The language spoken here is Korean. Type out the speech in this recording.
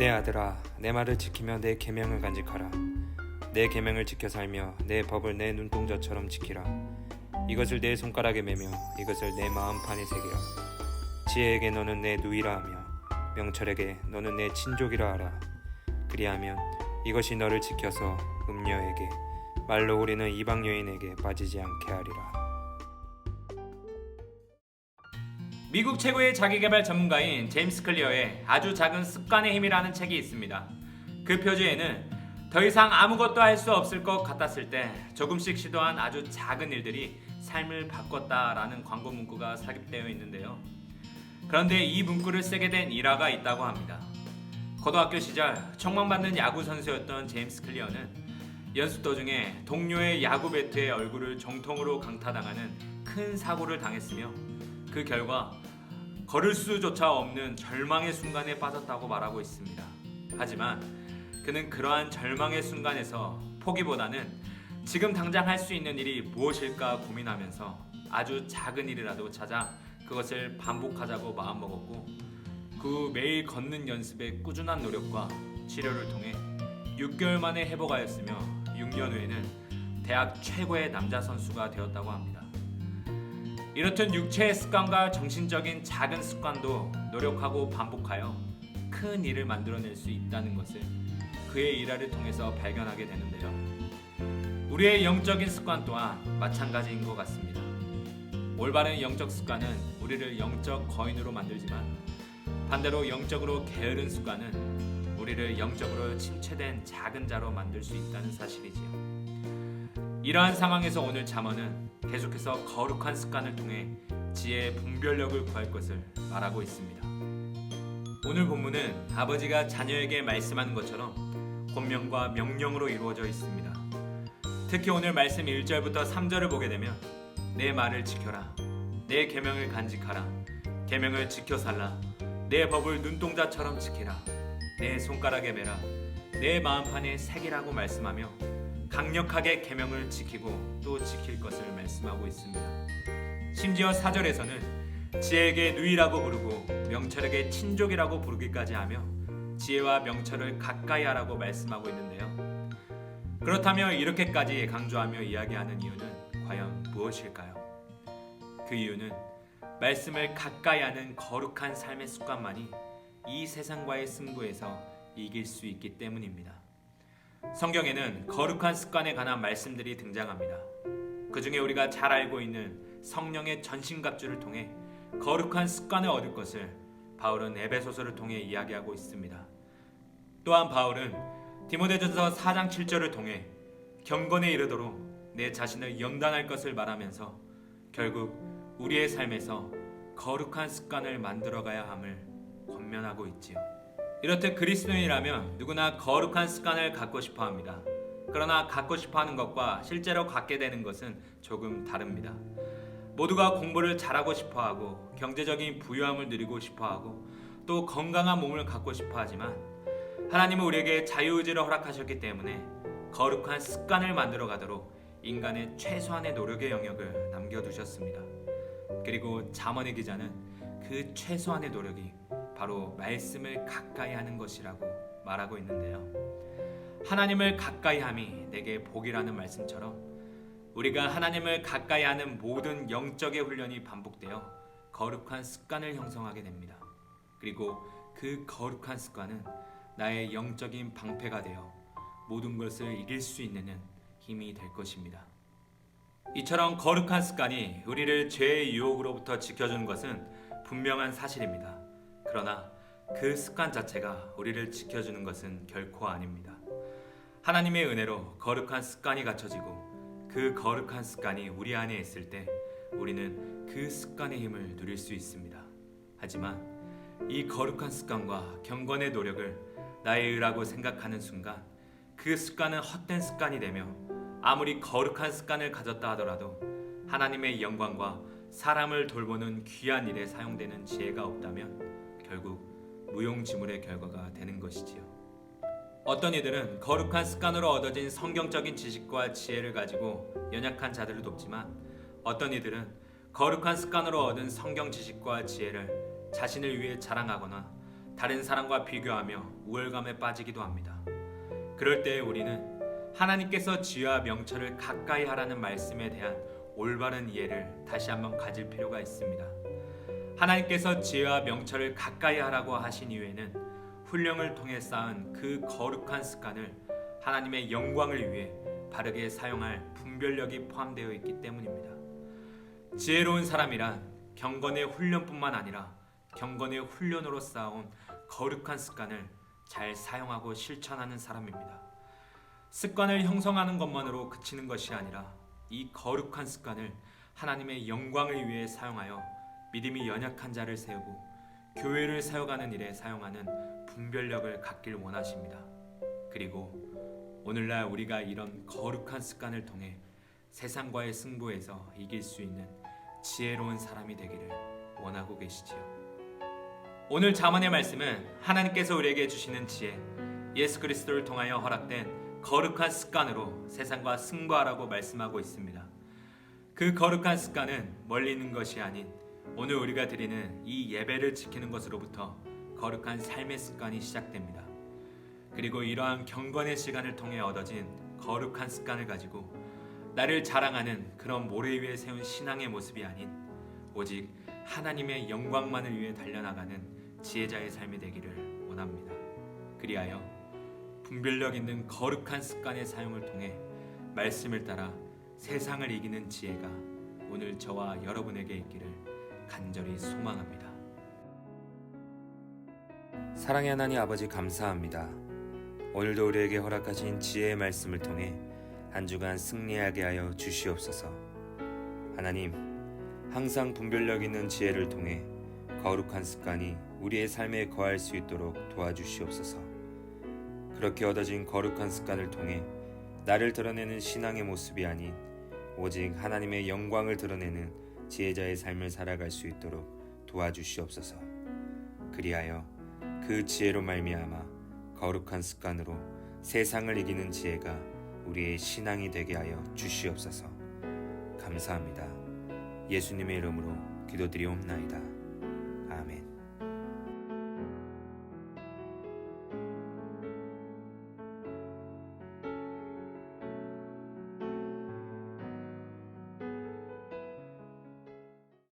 내 아들아, 내 말을 지키며 내 계명을 간직하라. 내 계명을 지켜 살며 내 법을 내 눈동자처럼 지키라. 이것을 내 손가락에 매며 이것을 내 마음판에 새기라. 지혜에게 너는 내 누이라 하며 명철에게 너는 내 친족이라 하라. 그리하면 이것이 너를 지켜서 음녀에게 말로 우리는 이방 여인에게 빠지지 않게 하리라. 미국 최고의 자기계발 전문가인 제임스 클리어의 아주 작은 습관의 힘이라는 책이 있습니다. 그 표지에는 더 이상 아무것도 할 수 없을 것 같았을 때 조금씩 시도한 아주 작은 일들이 삶을 바꿨다라는 광고 문구가 삽입되어 있는데요. 그런데 이 문구를 쓰게 된 일화가 있다고 합니다. 고등학교 시절 촉망받는 야구 선수였던 제임스 클리어는 연습 도중에 동료의 야구 배트에 얼굴을 정통으로 강타당하는 큰 사고를 당했으며 그 결과 걸을 수조차 없는 절망의 순간에 빠졌다고 말하고 있습니다. 하지만 그는 그러한 절망의 순간에서 포기보다는 지금 당장 할 수 있는 일이 무엇일까 고민하면서 아주 작은 일이라도 찾아 그것을 반복하자고 마음먹었고 그 후 매일 걷는 연습의 꾸준한 노력과 치료를 통해 6개월 만에 회복하였으며 6년 후에는 대학 최고의 남자 선수가 되었다고 합니다. 이렇듯 육체의 습관과 정신적인 작은 습관도 노력하고 반복하여 큰 일을 만들어낼 수 있다는 것을 그의 일화를 통해서 발견하게 되는데요. 우리의 영적인 습관 또한 마찬가지인 것 같습니다. 올바른 영적 습관은 우리를 영적 거인으로 만들지만 반대로 영적으로 게으른 습관은 우리를 영적으로 침체된 작은 자로 만들 수 있다는 사실이지요. 이러한 상황에서 오늘 잠언은 계속해서 거룩한 습관을 통해 지혜의 분별력을 구할 것을 말하고 있습니다. 오늘 본문은 아버지가 자녀에게 말씀하는 것처럼 권면과 명령으로 이루어져 있습니다. 특히 오늘 말씀 1절부터 3절을 보게 되면 내 말을 지켜라, 내 계명을 간직하라, 계명을 지켜 살라, 내 법을 눈동자처럼 지키라, 내 손가락에 매라, 내 마음판에 새기라고 말씀하며 강력하게 계명을 지키고 또 지킬 것을 말씀하고 있습니다. 심지어 4절에서는 지혜에게 누이라고 부르고 명철에게 친족이라고 부르기까지 하며 지혜와 명철을 가까이 하라고 말씀하고 있는데요. 그렇다면 이렇게까지 강조하며 이야기하는 이유는 과연 무엇일까요? 그 이유는 말씀을 가까이 하는 거룩한 삶의 습관만이 이 세상과의 승부에서 이길 수 있기 때문입니다. 성경에는 거룩한 습관에 관한 말씀들이 등장합니다. 그 중에 우리가 잘 알고 있는 성령의 전신갑주를 통해 거룩한 습관을 얻을 것을 바울은 에베소서를 통해 이야기하고 있습니다. 또한 바울은 디모데전서 4장 7절을 통해 경건에 이르도록 내 자신을 연단할 것을 말하면서 결국 우리의 삶에서 거룩한 습관을 만들어가야 함을 권면하고 있지요. 이렇듯 그리스도인이라면 누구나 거룩한 습관을 갖고 싶어 합니다. 그러나 갖고 싶어 하는 것과 실제로 갖게 되는 것은 조금 다릅니다. 모두가 공부를 잘하고 싶어 하고 경제적인 부유함을 누리고 싶어 하고 또 건강한 몸을 갖고 싶어 하지만 하나님은 우리에게 자유의지를 허락하셨기 때문에 거룩한 습관을 만들어 가도록 인간의 최소한의 노력의 영역을 남겨두셨습니다. 그리고 잠언의 기자는 그 최소한의 노력이 바로 말씀을 가까이 하는 것이라고 말하고 있는데요. 하나님을 가까이 함이 내게 복이라는 말씀처럼 우리가 하나님을 가까이 하는 모든 영적의 훈련이 반복되어 거룩한 습관을 형성하게 됩니다. 그리고 그 거룩한 습관은 나의 영적인 방패가 되어 모든 것을 이길 수 있는 힘이 될 것입니다. 이처럼 거룩한 습관이 우리를 죄의 유혹으로부터 지켜주는 것은 분명한 사실입니다. 그러나 그 습관 자체가 우리를 지켜주는 것은 결코 아닙니다. 하나님의 은혜로 거룩한 습관이 갖춰지고 그 거룩한 습관이 우리 안에 있을 때 우리는 그 습관의 힘을 누릴 수 있습니다. 하지만 이 거룩한 습관과 경건의 노력을 나의 의라고 생각하는 순간 그 습관은 헛된 습관이 되며 아무리 거룩한 습관을 가졌다 하더라도 하나님의 영광과 사람을 돌보는 귀한 일에 사용되는 지혜가 없다면 결국 무용지물의 결과가 되는 것이지요. 어떤 이들은 거룩한 습관으로 얻어진 성경적인 지식과 지혜를 가지고 연약한 자들을 돕지만 어떤 이들은 거룩한 습관으로 얻은 성경 지식과 지혜를 자신을 위해 자랑하거나 다른 사람과 비교하며 우월감에 빠지기도 합니다. 그럴 때 우리는 하나님께서 지혜와 명철을 가까이 하라는 말씀에 대한 올바른 이해를 다시 한번 가질 필요가 있습니다. 하나님께서 지혜와 명철을 가까이 하라고 하신 이유에는 훈령을 통해 쌓은 그 거룩한 습관을 하나님의 영광을 위해 바르게 사용할 분별력이 포함되어 있기 때문입니다. 지혜로운 사람이란 경건의 훈련뿐만 아니라 경건의 훈련으로 쌓아온 거룩한 습관을 잘 사용하고 실천하는 사람입니다. 습관을 형성하는 것만으로 그치는 것이 아니라 이 거룩한 습관을 하나님의 영광을 위해 사용하여 믿음이 연약한 자를 세우고 교회를 세워가는 일에 사용하는 분별력을 갖길 원하십니다. 그리고 오늘날 우리가 이런 거룩한 습관을 통해 세상과의 승부에서 이길 수 있는 지혜로운 사람이 되기를 원하고 계시지요. 오늘 잠언의 말씀은 하나님께서 우리에게 주시는 지혜, 예수 그리스도를 통하여 허락된 거룩한 습관으로 세상과 승부하라고 말씀하고 있습니다. 그 거룩한 습관은 멀리 있는 것이 아닌 오늘 우리가 드리는 이 예배를 지키는 것으로부터 거룩한 삶의 습관이 시작됩니다. 그리고 이러한 경건의 시간을 통해 얻어진 거룩한 습관을 가지고 나를 자랑하는 그런 모래 위에 세운 신앙의 모습이 아닌 오직 하나님의 영광만을 위해 달려나가는 지혜자의 삶이 되기를 원합니다. 그리하여 분별력 있는 거룩한 습관의 사용을 통해 말씀을 따라 세상을 이기는 지혜가 오늘 저와 여러분에게 있기를 간절히 소망합니다. 사랑의 하나님 아버지 감사합니다. 오늘도 우리에게 허락하신 지혜의 말씀을 통해 한 주간 승리하게 하여 주시옵소서. 하나님, 항상 분별력 있는 지혜를 통해 거룩한 습관이 우리의 삶에 거할 수 있도록 도와주시옵소서. 그렇게 얻어진 거룩한 습관을 통해 나를 드러내는 신앙의 모습이 아닌 오직 하나님의 영광을 드러내는 지혜자의 삶을 살아갈 수 있도록 도와주시옵소서. 그리하여 그 지혜로 말미암아 거룩한 습관으로 세상을 이기는 지혜가 우리의 신앙이 되게 하여 주시옵소서. 감사합니다. 예수님의 이름으로 기도드리옵나이다. 아멘.